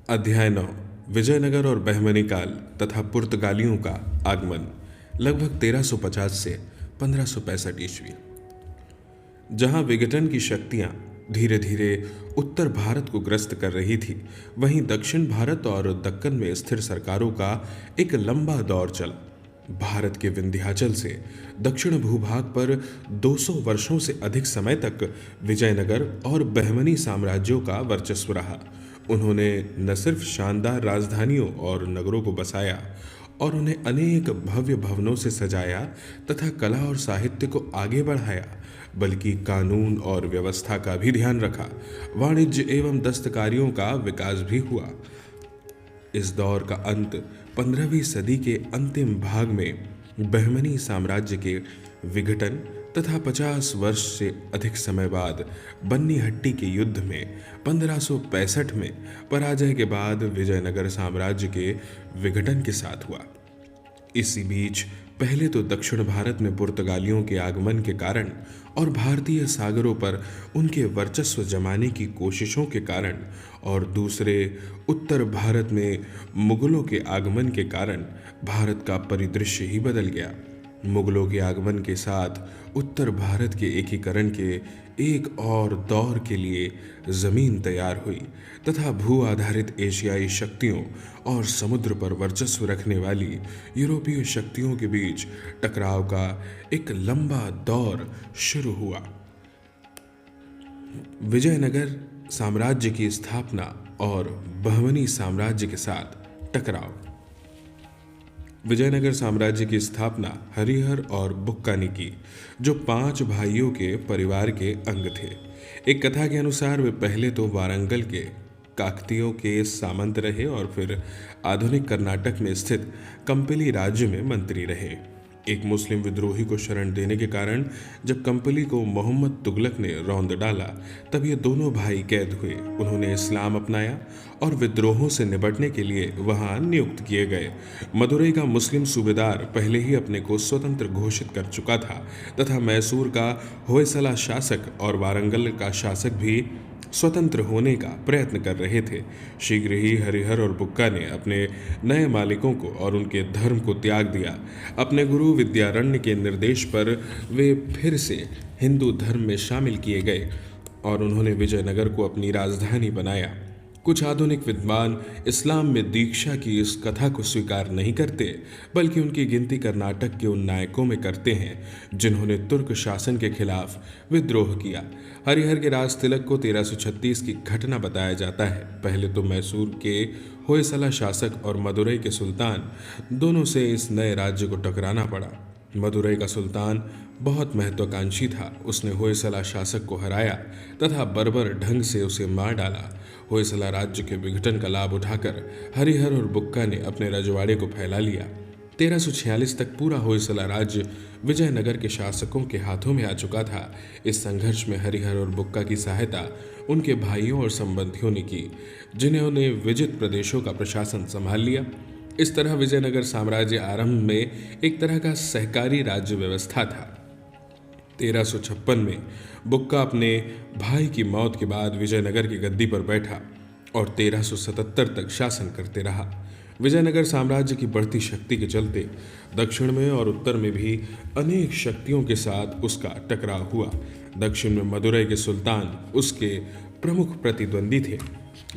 अध्याय 9। विजयनगर और बहमनी काल तथा पुर्तगालियों का आगमन लगभग 1350 से 1565 ईस्वी। जहां विघटन की शक्तियां धीरे धीरे उत्तर भारत को ग्रस्त कर रही थी, वहीं दक्षिण भारत और दक्कन में स्थिर सरकारों का एक लंबा दौर चला। भारत के विंध्याचल से दक्षिण भूभाग पर 200 वर्षों से अधिक समय तक विजयनगर और बहमनी साम्राज्यों का वर्चस्व रहा। उन्होंने न सिर्फ शानदार राजधानियों और नगरों को बसाया और उन्हें अनेक भव्य भवनों से सजाया तथा कला और साहित्य को आगे बढ़ाया, बल्कि कानून और व्यवस्था का भी ध्यान रखा। वाणिज्य एवं दस्तकारियों का विकास भी हुआ। इस दौर का अंत 15वीं सदी के अंतिम भाग में बहमनी साम्राज्य के विघटन तथा 50 वर्ष से अधिक समय बाद बन्नीहट्टी के युद्ध में 1565 में पराजय के बाद विजयनगर साम्राज्य के विघटन के साथ हुआ। इसी बीच पहले तो दक्षिण भारत में पुर्तगालियों के आगमन के कारण और भारतीय सागरों पर उनके वर्चस्व जमाने की कोशिशों के कारण, और दूसरे उत्तर भारत में मुगलों के आगमन के कारण भारत का परिदृश्य ही बदल गया। मुगलों के आगमन के साथ उत्तर भारत के एकीकरण के एक और दौर के लिए जमीन तैयार हुई तथा भू आधारित एशियाई शक्तियों और समुद्र पर वर्चस्व रखने वाली यूरोपीय शक्तियों के बीच टकराव का एक लंबा दौर शुरू हुआ। विजयनगर साम्राज्य की स्थापना और बहमनी साम्राज्य के साथ टकराव। विजयनगर साम्राज्य की स्थापना हरिहर और बुक्का ने की, जो 5 भाइयों के परिवार के अंग थे। एक कथा के अनुसार वे पहले तो वारंगल के काकतियों के सामंत रहे और फिर आधुनिक कर्नाटक में स्थित कंपिली राज्य में मंत्री रहे। एक मुस्लिम विद्रोही को शरण देने के कारण जब कंपली को मोहम्मद तुगलक ने रौंद डाला, तब ये दोनों भाई कैद हुए। उन्होंने इस्लाम अपनाया और विद्रोहों से निपटने के लिए वहां नियुक्त किए गए। मदुरई का मुस्लिम सूबेदार पहले ही अपने को स्वतंत्र घोषित कर चुका था तथा मैसूर का होयसला शासक और वारंगल का शासक भी स्वतंत्र होने का प्रयत्न कर रहे थे। शीघ्र ही हरिहर और बुक्का ने अपने नए मालिकों को और उनके धर्म को त्याग दिया। अपने गुरु विद्यारण्य के निर्देश पर वे फिर से हिंदू धर्म में शामिल किए गए और उन्होंने विजयनगर को अपनी राजधानी बनाया। कुछ आधुनिक विद्वान इस्लाम में दीक्षा की इस कथा को स्वीकार नहीं करते, बल्कि उनकी गिनती कर्नाटक के उन नायकों में करते हैं जिन्होंने तुर्क शासन के खिलाफ विद्रोह किया। हरिहर के राज तिलक को 1336 की घटना बताया जाता है। पहले तो मैसूर के होयसला शासक और मदुरई के सुल्तान दोनों से इस नए राज्य को टकराना पड़ा। मदुरई का सुल्तान बहुत महत्वाकांक्षी था। उसने होयसला शासक को हराया तथा बर्बर ढंग से उसे मार डाला। होयसला राज्य के विघटन का लाभ उठाकर हरिहर और बुक्का ने अपने रजवाड़े को फैला लिया। 1346 तक पूरा होयसला राज्य विजयनगर के शासकों के हाथों में आ चुका था। इस संघर्ष में हरिहर और बुक्का की सहायता उनके भाइयों और संबंधियों ने की, जिन्होंने विजित प्रदेशों का प्रशासन संभाल लिया। इस तरह विजयनगर साम्राज्य आरंभ में एक तरह का सहकारी राज्य व्यवस्था था। 1356 में बुक्का अपने भाई की मौत के बाद विजयनगर की गद्दी पर बैठा और 1377 तक शासन करते रहा। विजयनगर साम्राज्य की बढ़ती शक्ति के चलते दक्षिण में और उत्तर में भी अनेक शक्तियों के साथ उसका टकराव हुआ। दक्षिण में मदुरई के सुल्तान उसके प्रमुख प्रतिद्वंदी थे।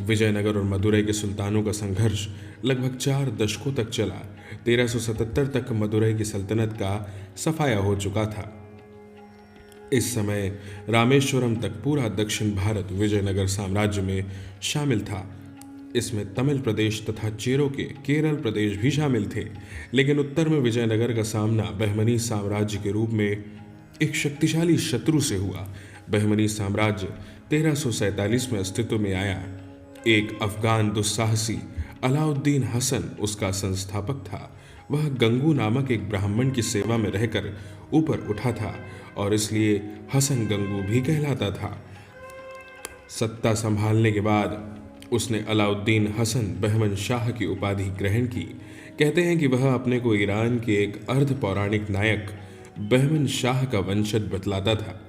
विजयनगर और मदुरई के सुल्तानों का संघर्ष लगभग 4 दशकों तक चला। 1377 तक मदुरई की सल्तनत का सफाया हो चुका था। इस समय रामेश्वरम तक पूरा दक्षिण भारत विजयनगर साम्राज्य में शामिल था। इसमें तमिल प्रदेश तथा चेरो के केरल प्रदेश भी शामिल थे। लेकिन उत्तर में विजयनगर का सामना बहमनी साम्राज्य के रूप में एक शक्तिशाली शत्रु से हुआ। बहमनी साम्राज्य 1347 में अस्तित्व में आया। एक अफगान दुस्साहसी अलाउद्दीन हसन उसका संस्थापक था। वह गंगू नामक एक ब्राह्मण की सेवा में रहकर ऊपर उठा था और इसलिए हसन गंगू भी कहलाता था। सत्ता संभालने के बाद उसने अलाउद्दीन हसन बहमन शाह की उपाधि ग्रहण की। कहते हैं कि वह अपने को ईरान के एक अर्ध पौराणिक नायक बहमन शाह का वंशज बतलाता था।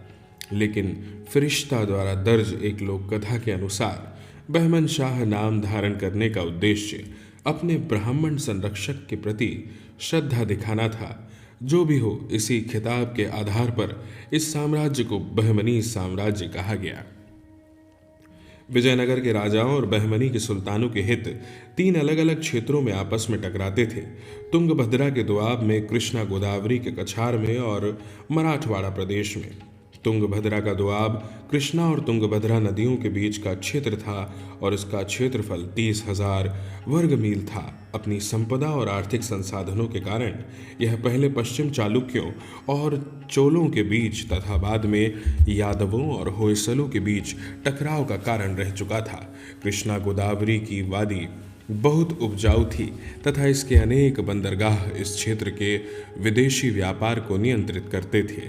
लेकिन फरिश्ता द्वारा दर्ज एक लोक कथा के अनुसार बहमन शाह नाम धारण करने का उद्देश्य अपने ब्राह्मण संरक्षक के प्रति श्रद्धा दिखाना था। जो भी हो, इसी खिताब के आधार पर इस साम्राज्य को बहमनी साम्राज्य कहा गया। विजयनगर के राजाओं और बहमनी के सुल्तानों के हित तीन अलग अलग क्षेत्रों में आपस में टकराते थे। तुंगभद्रा के दोआब में, कृष्णा गोदावरी के कछार में और मराठवाड़ा प्रदेश में। तुंगभद्रा का दोआब कृष्णा और तुंगभद्रा नदियों के बीच का क्षेत्र था और इसका क्षेत्रफल 30,000 वर्ग मील था। अपनी संपदा और आर्थिक संसाधनों के कारण यह पहले पश्चिम चालुक्यों और चोलों के बीच तथा बाद में यादवों और होयसलों के बीच टकराव का कारण रह चुका था। कृष्णा गोदावरी की वादी बहुत उपजाऊ थी तथा इसके अनेक बंदरगाह इस क्षेत्र के विदेशी व्यापार को नियंत्रित करते थे।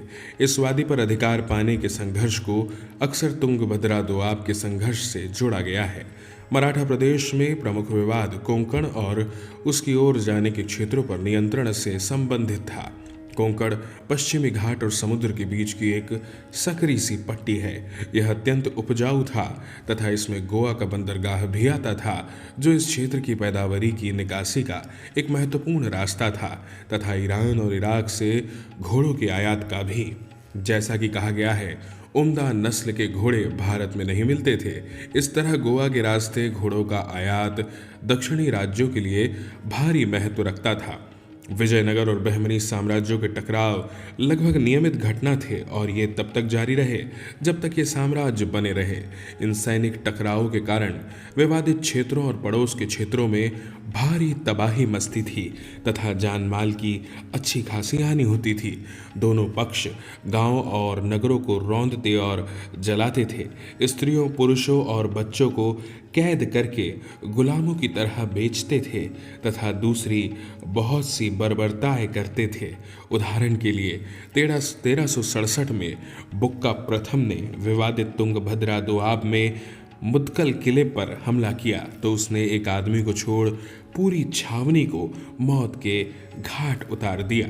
इस वादी पर अधिकार पाने के संघर्ष को अक्सर तुंगभद्रा दोआब के संघर्ष से जोड़ा गया है। मराठा प्रदेश में प्रमुख विवाद कोंकण और उसकी ओर जाने के क्षेत्रों पर नियंत्रण से संबंधित था। कोंकण पश्चिमी घाट और समुद्र के बीच की एक सकरी सी पट्टी है। यह अत्यंत उपजाऊ था तथा इसमें गोवा का बंदरगाह भी आता था, जो इस क्षेत्र की पैदावारी की निकासी का एक महत्वपूर्ण रास्ता था, तथा ईरान और इराक से घोड़ों की आयात का भी। जैसा कि कहा गया है, उम्दा नस्ल के घोड़े भारत में नहीं मिलते थे। इस तरह गोवा के रास्ते घोड़ों का आयात दक्षिणी राज्यों के लिए भारी महत्व रखता था। विजयनगर और बहमनी साम्राज्यों के टकराव लगभग नियमित घटना थे और ये तब तक जारी रहे जब तक ये साम्राज्य बने रहे। इन सैनिक टकरावों के कारण विवादित क्षेत्रों और पड़ोस के क्षेत्रों में भारी तबाही मचती थी तथा जान माल की अच्छी खासी हानि होती थी। दोनों पक्ष गांवों और नगरों को रौंदते और जलाते थे। स्त्रियों, पुरुषों और बच्चों को कैद करके गुलामों की तरह बेचते थे तथा दूसरी बहुत सी बर्बरताएं करते थे। उदाहरण के लिए 1367 में बुक्का प्रथम ने विवादित तुंगभद्रा दोआब में मुदकल किले पर हमला किया तो उसने एक आदमी को छोड़ पूरी छावनी को मौत के घाट उतार दिया।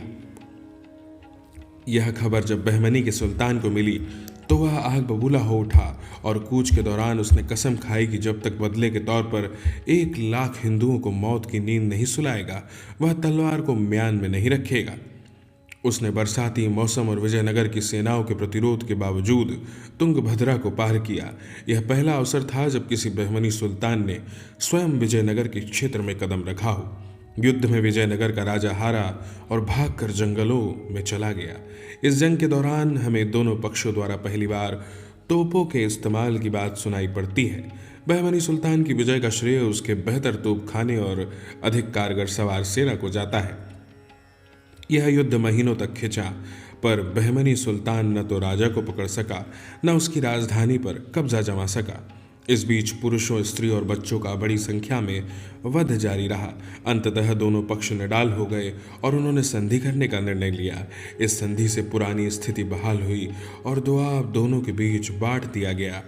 यह खबर जब बहमनी के सुल्तान को मिली तो वह आग बबूला हो उठा और कूच के दौरान उसने कसम खाई कि जब तक बदले के तौर पर 1,00,000 हिंदुओं को मौत की नींद नहीं सुलाएगा, वह तलवार को म्यान में नहीं रखेगा। उसने बरसाती मौसम और विजयनगर की सेनाओं के प्रतिरोध के बावजूद तुंगभद्रा को पार किया। यह पहला अवसर था जब किसी बहमनी सुल्तान ने स्वयं विजयनगर के क्षेत्र में कदम रखा हो। युद्ध में विजयनगर का राजा हारा और भागकर जंगलों में चला गया। इस जंग के दौरान हमें दोनों पक्षों द्वारा पहली बार तोपों के इस्तेमाल की बात सुनाई पड़ती है। बहमनी सुल्तान की विजय का श्रेय उसके बेहतर तोपखाने और अधिक कारगर सवार सेना को जाता है। यह युद्ध महीनों तक खिंचा, पर बहमनी सुल्तान न तो राजा को पकड़ सका, न उसकी राजधानी पर कब्जा जमा सका। इस बीच पुरुषों, स्त्री और बच्चों का बड़ी संख्या में वध जारी रहा। अंततः दोनों पक्ष निडाल हो गए और उन्होंने संधि करने का निर्णय लिया। इस संधि से पुरानी स्थिति बहाल हुई और दोआब दोनों के बीच बांट दिया गया।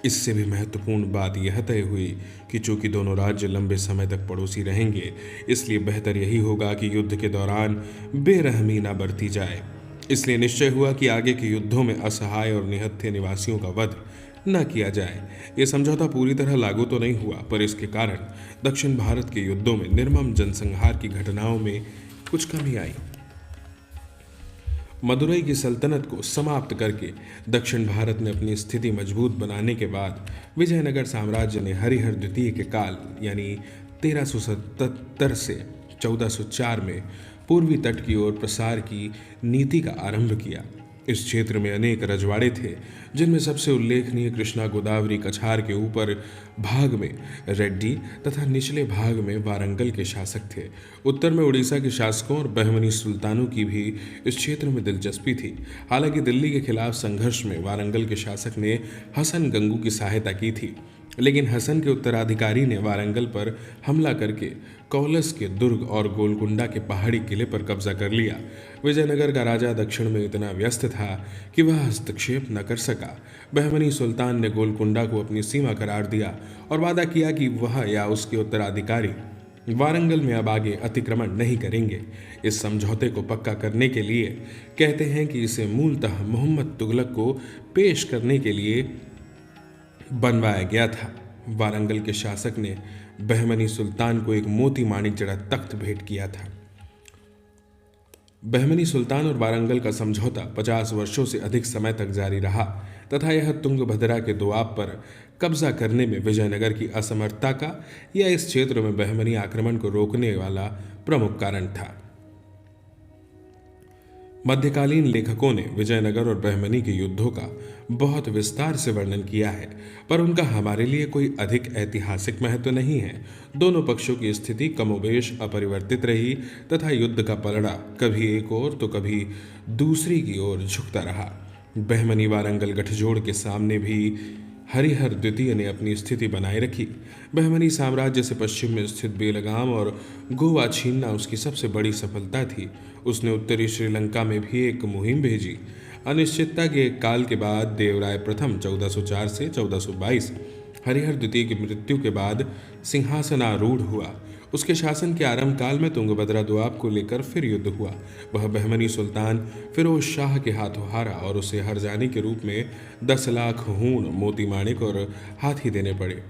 इससे भी महत्वपूर्ण बात यह तय हुई कि चूंकि दोनों राज्य लंबे समय तक पड़ोसी रहेंगे, इसलिए बेहतर यही होगा कि युद्ध के दौरान बेरहमी न बरती जाए। इसलिए निश्चय हुआ कि आगे के युद्धों में असहाय और निहत्थे निवासियों का वध न किया जाए। यह समझौता पूरी तरह लागू तो नहीं हुआ, पर इसके कारण दक्षिण भारत के युद्धों में निर्मम जनसंहार की घटनाओं में कुछ कमी आई। मदुरई की सल्तनत को समाप्त करके दक्षिण भारत ने अपनी स्थिति मजबूत बनाने के बाद विजयनगर साम्राज्य ने हरिहर द्वितीय के काल यानी 1377 से 1404 में पूर्वी तट की ओर प्रसार की नीति का आरंभ किया। इस क्षेत्र में अनेक रजवाड़े थे, जिनमें सबसे उल्लेखनीय कृष्णा गोदावरी कछार के ऊपर भाग में रेड्डी तथा निचले भाग में वारंगल के शासक थे। उत्तर में उड़ीसा के शासकों और बहमनी सुल्तानों की भी इस क्षेत्र में दिलचस्पी थी। हालांकि दिल्ली के खिलाफ संघर्ष में वारंगल के शासक ने हसन गंगू की सहायता की थी, लेकिन हसन के उत्तराधिकारी ने वारंगल पर हमला करके कौलस के दुर्ग और गोलकुंडा के पहाड़ी किले पर कब्जा कर लिया। विजयनगर का राजा दक्षिण में इतना व्यस्त था कि वह हस्तक्षेप न कर सका। बहमनी सुल्तान ने गोलकुंडा को अपनी सीमा करार दिया और वादा किया कि वह या उसके उत्तराधिकारी वारंगल में अब आगे अतिक्रमण नहीं करेंगे। इस समझौते को पक्का करने के लिए कहते हैं कि इसे मूलतः मोहम्मद तुगलक को पेश करने के लिए बनवाया गया था। वारंगल के शासक ने बहमनी सुल्तान को एक मोती माणिक जड़ा तख्त भेंट किया था। बहमनी सुल्तान और वारंगल का समझौता 50 वर्षों से अधिक समय तक जारी रहा तथा यह तुंगभद्रा के दोआब पर कब्जा करने में विजयनगर की असमर्थता का या इस क्षेत्र में बहमनी आक्रमण को रोकने वाला प्रमुख कारण था। मध्यकालीन लेखकों ने विजयनगर और बहमनी के युद्धों का बहुत विस्तार से वर्णन किया है, पर उनका हमारे लिए कोई अधिक ऐतिहासिक महत्व नहीं है। दोनों पक्षों की स्थिति कमोबेश अपरिवर्तित रही तथा युद्ध का पलड़ा कभी एक ओर तो कभी दूसरी की ओर झुकता रहा। बहमनी वारंगल गठजोड़ के सामने भी हरिहर द्वितीय ने अपनी स्थिति बनाए रखी। बहमनी साम्राज्य से पश्चिम में स्थित बेलगाम और गोवा छीनना उसकी सबसे बड़ी सफलता थी। उसने उत्तरी श्रीलंका में भी एक मुहिम भेजी। अनिश्चितता के काल के बाद देवराय प्रथम 1404 से 1422 हरिहर द्वितीय की मृत्यु के बाद सिंहासनारूढ़ हुआ। उसके शासन के आरंभ काल में तुंगभद्रा दोआब को लेकर फिर युद्ध हुआ। वह बहमनी सुल्तान फिरोज शाह के हाथों हारा और उसे हरजानी के रूप में 10 लाख हूण, मोती माणिक और हाथी देने पड़े।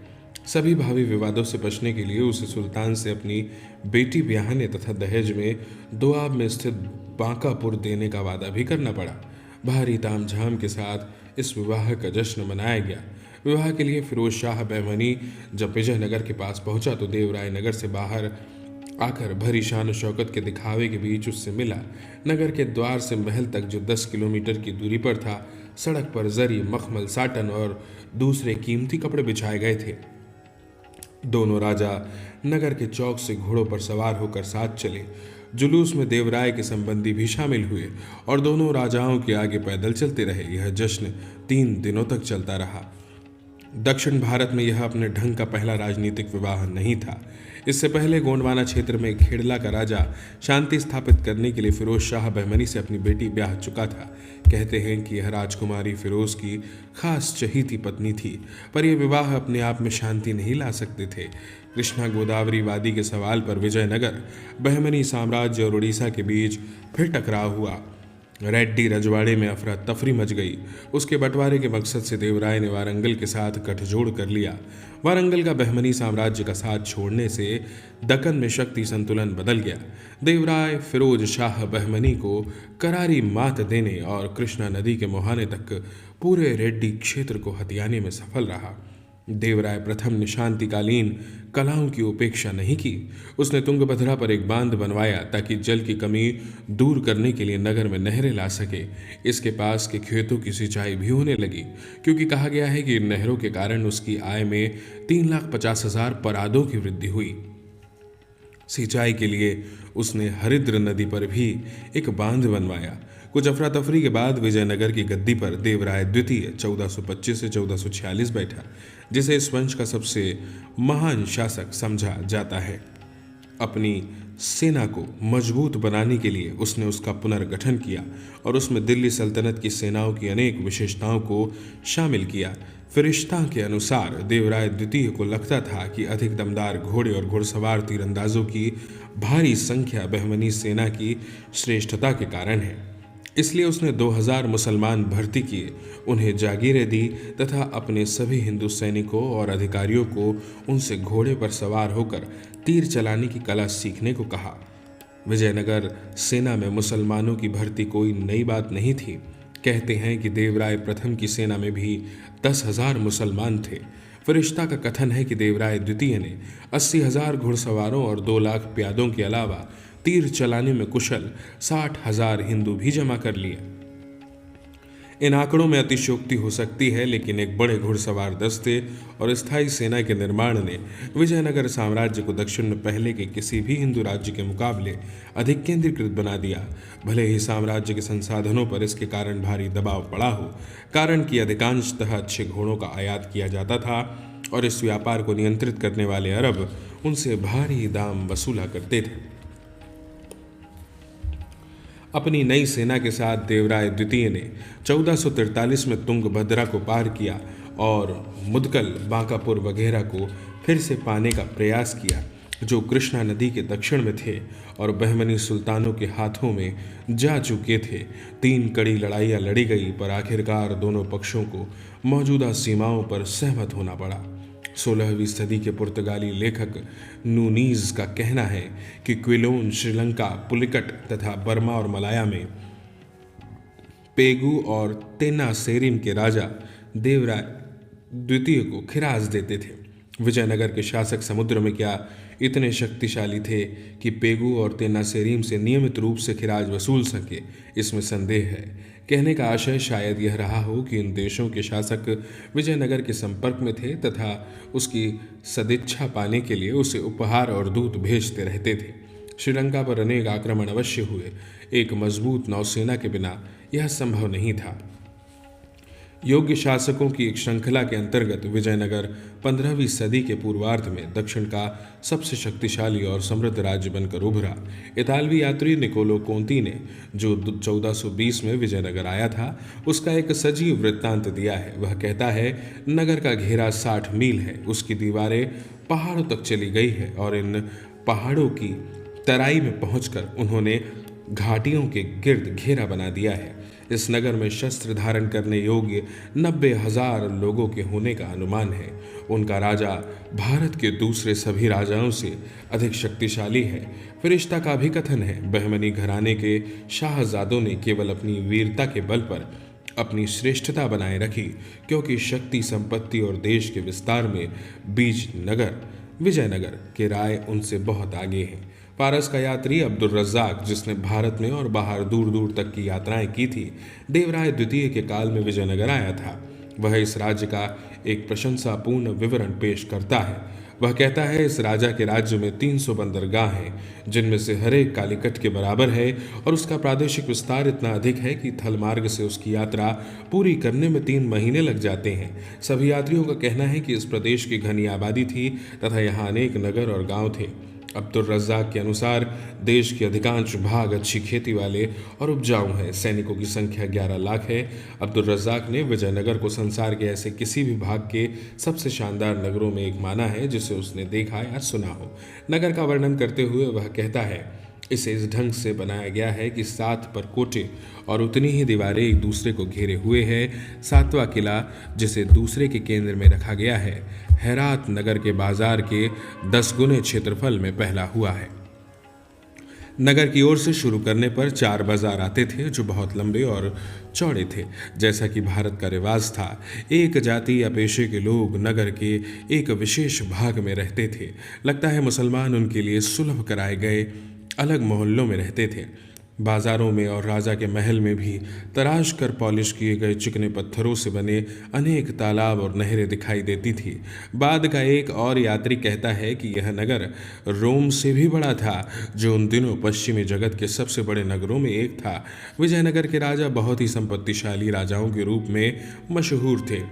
सभी भावी विवादों से बचने के लिए उसे सुल्तान से अपनी बेटी ब्याहने तथा दहेज में दोआब में स्थित बांकापुर देने का वादा भी करना पड़ा। भारी तामझाम के साथ इस विवाह का जश्न मनाया गया। विवाह के लिए फिरोज शाह बहमनी जब विजयनगर के पास पहुंचा तो देवराय नगर से बाहर आकर भरी शान शौकत के दिखावे के बीच उससे मिला। नगर के द्वार से महल तक जो 10 किलोमीटर की दूरी पर था, सड़क पर जरी, मखमल, साटन और दूसरे कीमती कपड़े बिछाए गए थे। दोनों राजा नगर के चौक से घोड़ों पर सवार होकर साथ चले। जुलूस में देवराय के संबंधी भी शामिल हुए और दोनों राजाओं के आगे पैदल चलते रहे। यह जश्न 3 दिनों तक चलता रहा। दक्षिण भारत में यह अपने ढंग का पहला राजनीतिक विवाह नहीं था। इससे पहले गोंडवाना क्षेत्र में खेड़ला का राजा शांति स्थापित करने के लिए फिरोज शाह बहमनी से अपनी बेटी ब्याह चुका था। कहते हैं कि यह राजकुमारी फिरोज की खास चहीती पत्नी थी, पर यह विवाह अपने आप में शांति नहीं ला सकते थे। कृष्णा गोदावरी वादी के सवाल पर विजयनगर, बहमनी साम्राज्य और उड़ीसा के बीच फिर टकराव हुआ। रेड्डी रजवाड़े में अफरा तफरी मच गई। उसके बंटवारे के मकसद से देवराय ने वारंगल के साथ गठजोड़ कर लिया। वारंगल का बहमनी साम्राज्य का साथ छोड़ने से दक्कन में शक्ति संतुलन बदल गया। देवराय फिरोज शाह बहमनी को करारी मात देने और कृष्णा नदी के मुहाने तक पूरे रेड्डी क्षेत्र को हथियाने में सफल रहा। देवराय प्रथम ने शांतिकालीन कलाओं की उपेक्षा नहीं की। उसने तुंगभद्रा पर एक बांध बनवाया ताकि जल की कमी दूर करने के लिए नगर में नहरें ला सके। इसके पास के खेतों की सिंचाई भी होने लगी, क्योंकि कहा गया है कि इन नहरों के कारण उसकी आय में 3,50,000 परादों की वृद्धि हुई। सिंचाई के लिए उसने हरिद्र नदी पर भी एक बांध बनवाया। कुछ अफरा तफरी के बाद विजयनगर की गद्दी पर देवराय द्वितीय 1425 से 1446 बैठा, जिसे इस वंश का सबसे महान शासक समझा जाता है। अपनी सेना को मजबूत बनाने के लिए उसने उसका पुनर्गठन किया और उसमें दिल्ली सल्तनत की सेनाओं की अनेक विशेषताओं को शामिल किया। फरिश्ता के अनुसार देवराय द्वितीय को लगता था कि अधिक दमदार घोड़े और घुड़सवार तीरंदाजों की भारी संख्या बहमनी सेना की श्रेष्ठता के कारण है। इसलिए उसने 2000 मुसलमान भर्ती किए, उन्हें जागीरें दी तथा अपने सभी हिंदू सैनिकों और अधिकारियों को उनसे घोड़े पर सवार होकर तीर चलाने की कला सीखने को कहा। विजयनगर सेना में मुसलमानों की भर्ती कोई नई बात नहीं थी। कहते हैं कि देवराय प्रथम की सेना में भी 10,000 मुसलमान थे। फरिश्ता का कथन है कि देवराय द्वितीय ने 80,000 घुड़सवारों और 2 लाख प्यादों के अलावा तीर चलाने में कुशल 60,000 हिंदू भी जमा कर लिए। इन आंकड़ों में अतिशयोक्ति हो सकती है, लेकिन एक बड़े घुड़सवार दस्ते और स्थायी सेना के निर्माण ने विजयनगर साम्राज्य को दक्षिण में पहले के किसी भी हिंदू राज्य के मुकाबले अधिक केंद्रीकृत बना दिया। भले ही साम्राज्य के संसाधनों पर इसके कारण भारी दबाव पड़ा हो, कारण कि अधिकांशतः अच्छे घोड़ों का आयात किया जाता था और इस व्यापार को नियंत्रित करने वाले अरब उनसे भारी दाम वसूला करते थे। अपनी नई सेना के साथ देवराय द्वितीय ने 1443 में तुंगभद्रा को पार किया और मुदकल, बांकापुर वगैरह को फिर से पाने का प्रयास किया, जो कृष्णा नदी के दक्षिण में थे और बहमनी सुल्तानों के हाथों में जा चुके थे। 3 कड़ी लड़ाइयाँ लड़ी गई, पर आखिरकार दोनों पक्षों को मौजूदा सीमाओं पर सहमत होना पड़ा। 16वीं सदी के पुर्तगाली लेखक नूनीज का कहना है कि क्विलोन, श्रीलंका, पुलिकट तथा बर्मा और मलाया में पेगु और तेनासेरिम के राजा देवराय द्वितीय को खिराज देते थे। विजयनगर के शासक समुद्र में क्या इतने शक्तिशाली थे कि पेगु और तेनासेरिम से नियमित रूप से खिराज वसूल सके, इसमें संदेह है। कहने का आशय शायद यह रहा हो कि इन देशों के शासक विजयनगर के संपर्क में थे तथा उसकी सदिच्छा पाने के लिए उसे उपहार और दूत भेजते रहते थे। श्रीलंका पर अनेक आक्रमण अवश्य हुए, एक मजबूत नौसेना के बिना यह संभव नहीं था। योग्य शासकों की एक श्रृंखला के अंतर्गत विजयनगर 15वीं सदी के पूर्वार्ध में दक्षिण का सबसे शक्तिशाली और समृद्ध राज्य बनकर उभरा। इतालवी यात्री निकोलो कोंती ने, जो 1420 में विजयनगर आया था, उसका एक सजीव वृत्तांत दिया है। वह कहता है, नगर का घेरा 60 मील है, उसकी दीवारें पहाड़ों तक चली गई है और इन पहाड़ों की तराई में पहुंचकर उन्होंने घाटियों के गिर्द घेरा बना दिया है। इस नगर में शस्त्र धारण करने योग्य 90,000 लोगों के होने का अनुमान है। उनका राजा भारत के दूसरे सभी राजाओं से अधिक शक्तिशाली है। फरिश्ता का भी कथन है, बहमनी घराने के शाहजादों ने केवल अपनी वीरता के बल पर अपनी श्रेष्ठता बनाए रखी, क्योंकि शक्ति, संपत्ति और देश के विस्तार में विजयनगर के राय उनसे बहुत आगे है। पारस का यात्री अब्दुल रज्जाक, जिसने भारत में और बाहर दूर दूर तक की यात्राएं की थी, देवराय द्वितीय के काल में विजयनगर आया था। वह इस राज्य का एक प्रशंसापूर्ण विवरण पेश करता है। वह कहता है, इस राजा के राज्य में 300 बंदरगाह हैं, जिनमें से हर एक कालीकट के बराबर है और उसका प्रादेशिक विस्तार इतना अधिक है कि थल मार्ग से उसकी यात्रा पूरी करने में 3 महीने लग जाते हैं। सभी यात्रियों का कहना है कि इस प्रदेश की घनी आबादी थी तथा यहाँ अनेक नगर और गांव थे। अब्दुल रज्जाक के अनुसार देश के अधिकांश भाग अच्छी खेती वाले और उपजाऊ हैं। सैनिकों की संख्या 11 लाख है। अब्दुल रज्जाक ने विजयनगर को संसार के ऐसे किसी भी भाग के सबसे शानदार नगरों में एक माना है जिसे उसने देखा या सुना हो। नगर का वर्णन करते हुए वह कहता है, इसे इस ढंग से बनाया गया है कि 7 परकोटे और उतनी ही दीवारें एक दूसरे को घेरे हुए हैं। 7वां किला, जिसे दूसरे के केंद्र में रखा गया है, हेरात नगर के बाजार के 10 गुने क्षेत्रफल में पहला हुआ है। नगर की ओर से शुरू करने पर 4 बाजार आते थे, जो बहुत लंबे और चौड़े थे। जैसा कि भारत का रिवाज था, एक जाति या पेशे के लोग नगर के एक विशेष भाग में रहते थे। लगता है मुसलमान उनके लिए सुलभ कराए गए अलग मोहल्लों में रहते थे। बाजारों में और राजा के महल में भी तराश कर पॉलिश किए गए चिकने पत्थरों से बने अनेक तालाब और नहरें दिखाई देती थी। बाद का एक और यात्री कहता है कि यह नगर रोम से भी बड़ा था, जो उन दिनों पश्चिमी जगत के सबसे बड़े नगरों में एक था। विजयनगर के राजा बहुत ही संपत्तिशाली राजाओं के रूप में मशहूर थे।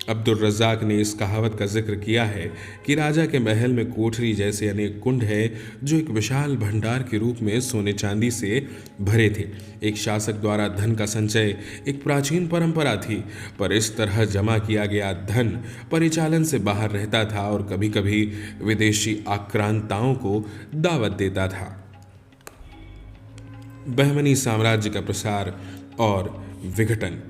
अब्दुल रज्जाक ने इस कहावत का जिक्र किया है कि राजा के महल में कोठरी जैसे अनेक कुंड है, जो एक विशाल भंडार के रूप में सोने चांदी से भरे थे। एक शासक द्वारा धन का संचय एक प्राचीन परंपरा थी, पर इस तरह जमा किया गया धन परिचालन से बाहर रहता था और कभी कभी विदेशी आक्रांताओं को दावत देता था। बहमनी साम्राज्य का प्रसार और विघटन।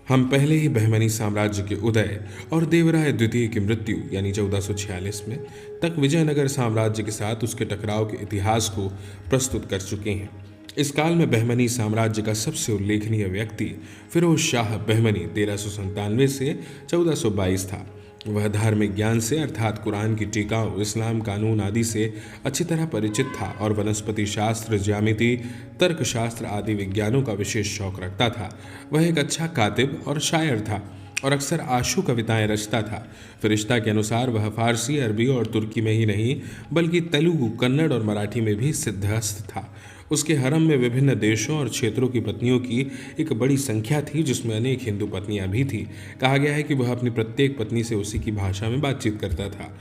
हम पहले ही बहमनी साम्राज्य के उदय और देवराय द्वितीय की मृत्यु यानी 1446 में तक विजयनगर साम्राज्य के साथ उसके टकराव के इतिहास को प्रस्तुत कर चुके हैं। इस काल में बहमनी साम्राज्य का सबसे उल्लेखनीय व्यक्ति फिरोज शाह बहमनी 1397 से 1422 था। वह धार्मिक ज्ञान से अर्थात कुरान की टीकाओं, इस्लाम कानून आदि से अच्छी तरह परिचित था और वनस्पति शास्त्र, ज्यामिति, तर्कशास्त्र आदि विज्ञानों का विशेष शौक रखता था। वह एक अच्छा कातिब और शायर था और अक्सर आशु कविताएं रचता था। फरिश्ता के अनुसार वह फारसी, अरबी और तुर्की में ही नहीं बल्कि तेलुगु, कन्नड़ और मराठी में भी सिद्धहस्त था। उसके हरम में विभिन्न देशों और क्षेत्रों की पत्नियों की एक बड़ी संख्या थी, जिसमें अनेक हिंदू पत्नियां भी थीं। कहा गया है कि वह अपनी प्रत्येक पत्नी से उसी की भाषा में बातचीत करता था।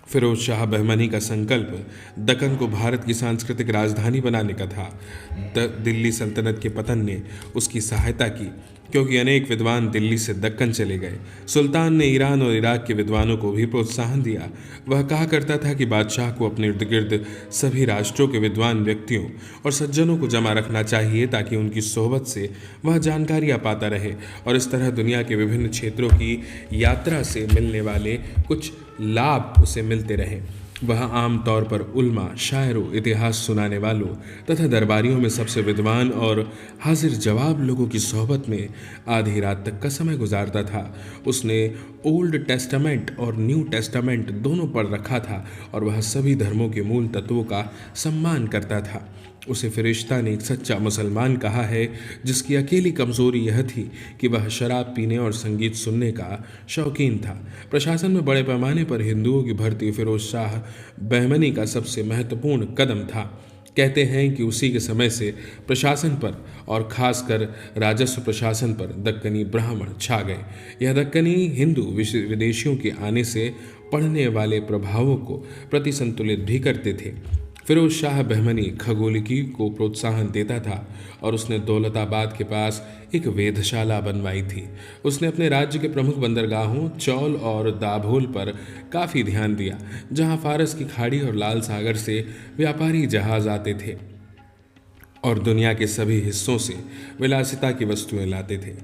फिरोज शाह बहमनी का संकल्प दक्कन को भारत की सांस्कृतिक राजधानी बनाने का था। दिल्ली सल्तनत के पतन ने उसकी सहायता की क्योंकि अनेक विद्वान दिल्ली से दक्कन चले गए। सुल्तान ने ईरान और इराक के विद्वानों को भी प्रोत्साहन दिया। वह कहा करता था कि बादशाह को अपने इर्द गिर्द सभी राष्ट्रों के विद्वान व्यक्तियों और सज्जनों को जमा रखना चाहिए, ताकि उनकी सोहबत से वह जानकारियाँ पाता रहे और इस तरह दुनिया के विभिन्न क्षेत्रों की यात्रा से मिलने वाले कुछ लाभ उसे मिलते रहें। वह आमतौर पर उल्मा, शायरों, इतिहास सुनाने वालों तथा दरबारियों में सबसे विद्वान और हाजिर जवाब लोगों की सोहबत में आधी रात तक का समय गुजारता था। उसने ओल्ड टेस्टामेंट और न्यू टेस्टामेंट दोनों पढ़ रखा था और वह सभी धर्मों के मूल तत्वों का सम्मान करता था। उसे फरिश्ता ने एक सच्चा मुसलमान कहा है, जिसकी अकेली कमजोरी यह थी कि वह शराब पीने और संगीत सुनने का शौकीन था। प्रशासन में बड़े पैमाने पर हिंदुओं की भर्ती फिरोज शाह बहमनी का सबसे महत्वपूर्ण कदम था। कहते हैं कि उसी के समय से प्रशासन पर और खासकर राजस्व प्रशासन पर दक्कनी ब्राह्मण छा गए। यह दक्कनी हिंदू विदेशियों के आने से पड़ने वाले प्रभावों को प्रतिसंतुलित भी करते थे। फिरोज शाह बहमनी खगोलिकी को प्रोत्साहन देता था और उसने दौलताबाद के पास एक वेधशाला बनवाई थी। उसने अपने राज्य के प्रमुख बंदरगाहों चौल और दाभोल पर काफ़ी ध्यान दिया, जहां फारस की खाड़ी और लाल सागर से व्यापारी जहाज आते थे और दुनिया के सभी हिस्सों से विलासिता की वस्तुएं लाते थे।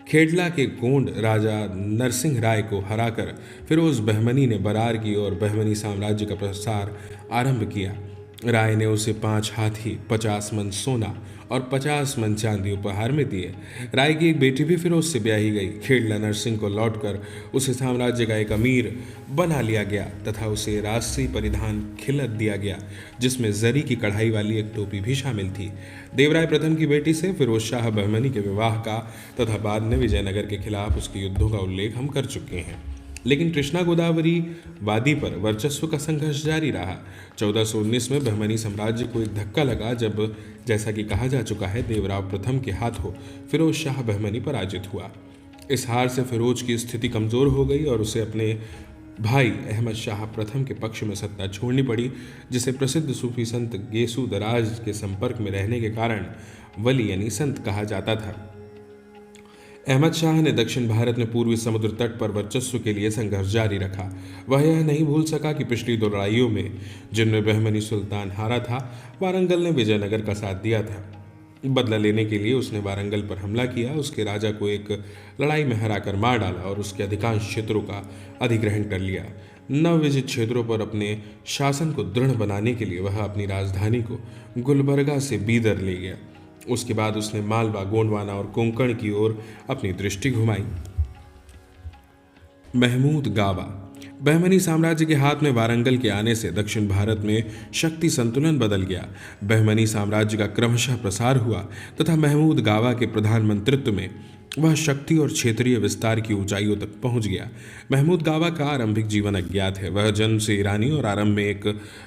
खेडला के गोंड राजा नरसिंह राय को हराकर फिरोज बहमनी ने बरार की और बहमनी साम्राज्य का प्रसार आरंभ किया। राय ने उसे 5 हाथी, 50 मन सोना और 50 मन चांदी उपहार में दिए। राय की एक बेटी भी फिरोज से ब्याही गई। खेडला नरसिंह को लौटकर उसे साम्राज्य का एक अमीर बना लिया गया तथा उसे राष्ट्रीय परिधान खिलत दिया गया, जिसमें जरी की कढ़ाई वाली एक टोपी भी शामिल थी। देवराय प्रथम की बेटी से फिरोज शाह बहमनी के विवाह का तथा बाद में विजयनगर के खिलाफ उसके युद्धों का उल्लेख हम कर चुके हैं। लेकिन कृष्णा गोदावरी वादी पर वर्चस्व का संघर्ष जारी रहा। 1419 में बहमनी साम्राज्य को एक धक्का लगा, जब जैसा कि कहा जा चुका है देवराय प्रथम के हाथों फिरोज शाह बहमनी पराजित हुआ। इस हार से फिरोज की स्थिति कमजोर हो गई और उसे अपने भाई अहमद शाह प्रथम के पक्ष में सत्ता छोड़नी पड़ी, जिसे प्रसिद्ध सूफी संत गेसू दराज के संपर्क में रहने के कारण वली यानी संत कहा जाता था। अहमद शाह ने दक्षिण भारत में पूर्वी समुद्र तट पर वर्चस्व के लिए संघर्ष जारी रखा। वह यह नहीं भूल सका कि पिछली 2 लड़ाइयों में, जिनमें बहमनी सुल्तान हारा था, वारंगल ने विजयनगर का साथ दिया था। बदला लेने के लिए उसने वारंगल पर हमला किया, उसके राजा को एक लड़ाई में हराकर मार डाला और उसके अधिकांश क्षेत्रों का अधिग्रहण कर लिया। नवविजित क्षेत्रों पर अपने शासन को दृढ़ बनाने के लिए वह अपनी राजधानी को गुलबर्गा से बीदर ले गया। उसके बाद उसने मालवा, गोंडवाना और कोंकण की ओर अपनी दृष्टि घुमाई। महमूद गावा। बहमनी साम्राज्य के हाथ में वारंगल के आने से दक्षिण भारत में शक्ति संतुलन बदल गया। बहमनी साम्राज्य का क्रमशः प्रसार हुआ तथा महमूद गावा के प्रधानमंत्रित्व में वह शक्ति और क्षेत्रीय विस्तार की ऊंचाइयों तक पहुंच गया। महमूद गावा का आरंभिक जीवन अज्ञात है। वह जन्म से ईरानी और आरंभ में एक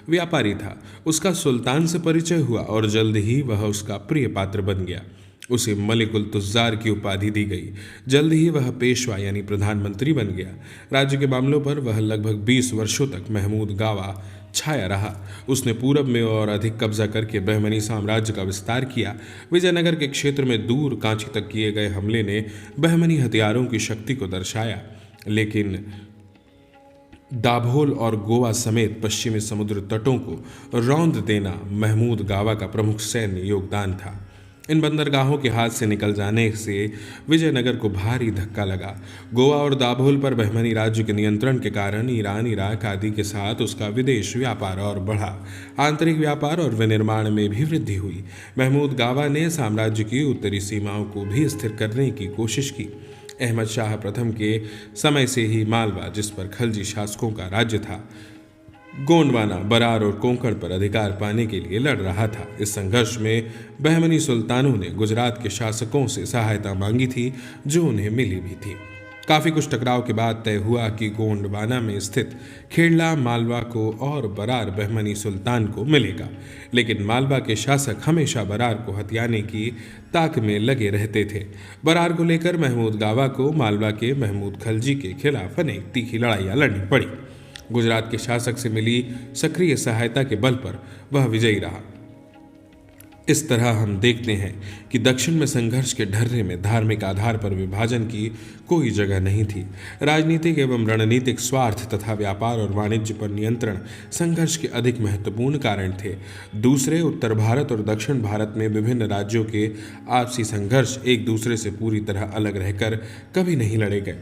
व्यापारी था। उसका सुल्तान से परिचय हुआ और जल्द ही वह उसका प्रिय पात्र बन गया। उसे मलिकुल तुज़्ज़ार की उपाधि दी गई। जल्द ही वह पेशवा यानी प्रधानमंत्री बन गया। राज्य के मामलों पर वह लगभग 20 वर्षों तक महमूद गावा छाया रहा। उसने पूरब में और अधिक कब्जा करके बहमनी साम्राज्य का विस्तार किया। विजयनगर के क्षेत्र में दूर कांची तक किए गए हमले ने बहमनी हथियारों की शक्ति को दर्शाया, लेकिन दाभोल और गोवा समेत पश्चिमी समुद्र तटों को रौंद देना महमूद गावा का प्रमुख सैन्य योगदान था। इन बंदरगाहों के हाथ से निकल जाने से विजयनगर को भारी धक्का लगा। गोवा और दाभोल पर बहमनी राज्य के नियंत्रण के कारण ईरान, इराक आदि के साथ उसका विदेश व्यापार और बढ़ा। आंतरिक व्यापार और विनिर्माण में भी वृद्धि हुई। महमूद गावा ने साम्राज्य की उत्तरी सीमाओं को भी स्थिर करने की कोशिश की। अहमद शाह प्रथम के समय से ही मालवा, जिस पर खलजी शासकों का राज्य था, गोंडवाना, बरार और कोंकण पर अधिकार पाने के लिए लड़ रहा था। इस संघर्ष में बहमनी सुल्तानों ने गुजरात के शासकों से सहायता मांगी थी, जो उन्हें मिली भी थी। काफ़ी कुछ टकराव के बाद तय हुआ कि गोंडवाना में स्थित खेड़ला मालवा को और बरार बहमनी सुल्तान को मिलेगा, लेकिन मालवा के शासक हमेशा बरार को हथियाने की ताक में लगे रहते थे। बरार को लेकर महमूद गावा को मालवा के महमूद खलजी के खिलाफ अनेक तीखी लड़ाइयाँ लड़नी पड़ी। गुजरात के शासक से मिली सक्रिय सहायता के बल पर वह विजयी रहा। इस तरह हम देखते हैं कि दक्षिण में संघर्ष के ढर्रे में धार्मिक आधार पर विभाजन की कोई जगह नहीं थी। राजनीतिक एवं रणनीतिक स्वार्थ तथा व्यापार और वाणिज्य पर नियंत्रण संघर्ष के अधिक महत्वपूर्ण कारण थे। दूसरे, उत्तर भारत और दक्षिण भारत में विभिन्न राज्यों के आपसी संघर्ष एक दूसरे से पूरी तरह अलग रहकर कभी नहीं लड़े गए।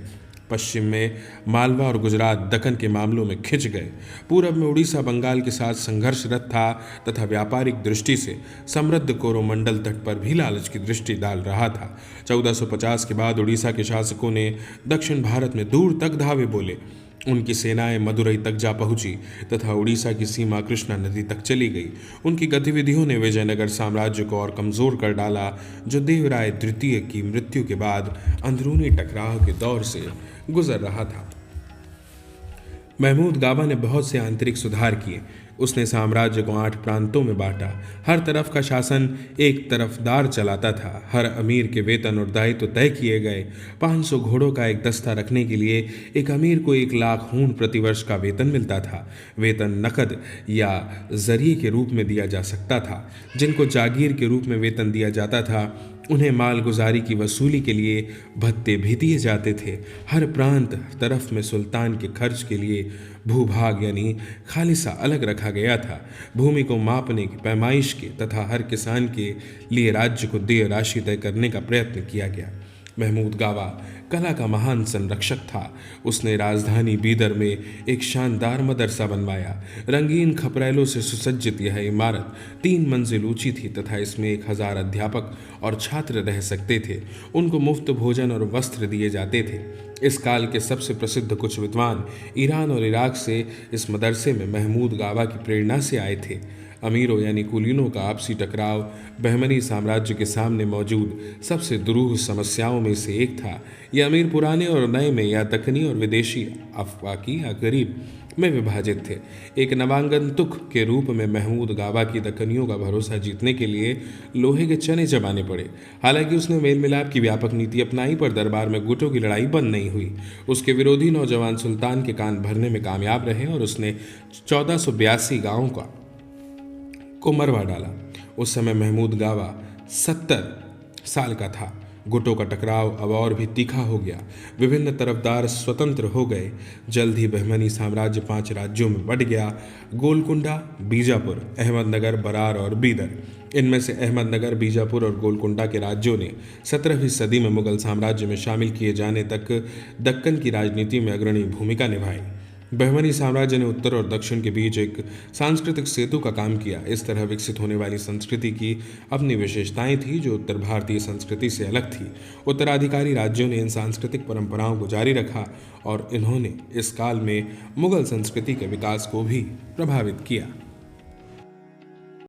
पश्चिम में मालवा और गुजरात दक्कन के मामलों में खिंच गए। पूरब में उड़ीसा बंगाल के साथ संघर्षरत था तथा व्यापारिक दृष्टि से समृद्ध कोरोमंडल तट पर भी लालच की दृष्टि डाल रहा था। 1450 के बाद उड़ीसा के शासकों ने दक्षिण भारत में दूर तक धावे बोले। उनकी सेनाएं मदुरई तक जा पहुंची तथा उड़ीसा की सीमा कृष्णा नदी तक चली गई। उनकी गतिविधियों ने विजयनगर साम्राज्य को और कमजोर कर डाला, जो देवराय द्वितीय की मृत्यु के बाद अंदरूनी टकराव के दौर से गुजर रहा था। महमूद गाबा ने बहुत से आंतरिक सुधार किए। उसने साम्राज्य को 8 प्रांतों में बांटा। हर तरफ का शासन एक तरफदार चलाता था। हर अमीर के वेतन और दायित्व तय किए गए। 500 घोड़ों का एक दस्ता रखने के लिए एक अमीर को 1 लाख हूण प्रतिवर्ष का वेतन मिलता था। वेतन नकद या जरिए के रूप में दिया जा सकता था। जिनको जागीर के रूप में वेतन दिया जाता था, उन्हें मालगुजारी की वसूली के लिए भत्ते भी दिए जाते थे। हर प्रांत तरफ में सुल्तान के खर्च के लिए भूभाग यानी खालिसा अलग रखा गया था। भूमि को मापने की पैमाइश के तथा हर किसान के लिए राज्य को देय राशि तय करने का प्रयत्न किया गया। महमूद गावा कला का महान संरक्षक था। उसने राजधानी बीदर में एक शानदार मदरसा बनवाया। रंगीन खपरेलों से सुसज्जित यह इमारत 3 मंजिल ऊंची थी तथा इसमें 1000 अध्यापक और छात्र रह सकते थे। उनको मुफ्त भोजन और वस्त्र दिए जाते थे। इस काल के सबसे प्रसिद्ध कुछ विद्वान ईरान और इराक से इस मदरसे में महमूद गावा की प्रेरणा से आए थे। अमीरों यानी कुलीनों का आपसी टकराव बहमनी साम्राज्य के सामने मौजूद सबसे दुरूह समस्याओं में से एक था। यह अमीर पुराने और नए में या दक्कनी और विदेशी अफवाकी या गरीब में विभाजित थे। एक नवागंतुक के रूप में महमूद गावा की दक्कनियों का भरोसा जीतने के लिए लोहे के चने चबाने पड़े। हालांकि उसने मेल मिलाप की व्यापक नीति अपनाई, पर दरबार में गुटों की लड़ाई बंद नहीं हुई। उसके विरोधी नौजवान सुल्तान के कान भरने में कामयाब रहे और उसने 1482 गांवों को मरवा डाला। उस समय महमूद गावा 70 साल का था। गुटों का टकराव अब और भी तीखा हो गया। विभिन्न तरफदार स्वतंत्र हो गए। जल्द ही बहमनी साम्राज्य 5 राज्यों में बंट गया: गोलकुंडा, बीजापुर, अहमदनगर, बरार और बीदर। इनमें से अहमदनगर, बीजापुर और गोलकुंडा के राज्यों ने 17वीं सदी में मुगल साम्राज्य में शामिल किए जाने तक दक्कन की राजनीति में अग्रणी भूमिका निभाई। बहमनी साम्राज्य ने उत्तर और दक्षिण के बीच एक सांस्कृतिक सेतु का काम किया। इस तरह विकसित होने वाली संस्कृति की अपनी विशेषताएं थी जो उत्तर भारतीय संस्कृति से अलग थी। उत्तराधिकारी राज्यों ने इन सांस्कृतिक परंपराओं को जारी रखा और इन्होंने इस काल में मुगल संस्कृति के विकास को भी प्रभावित किया।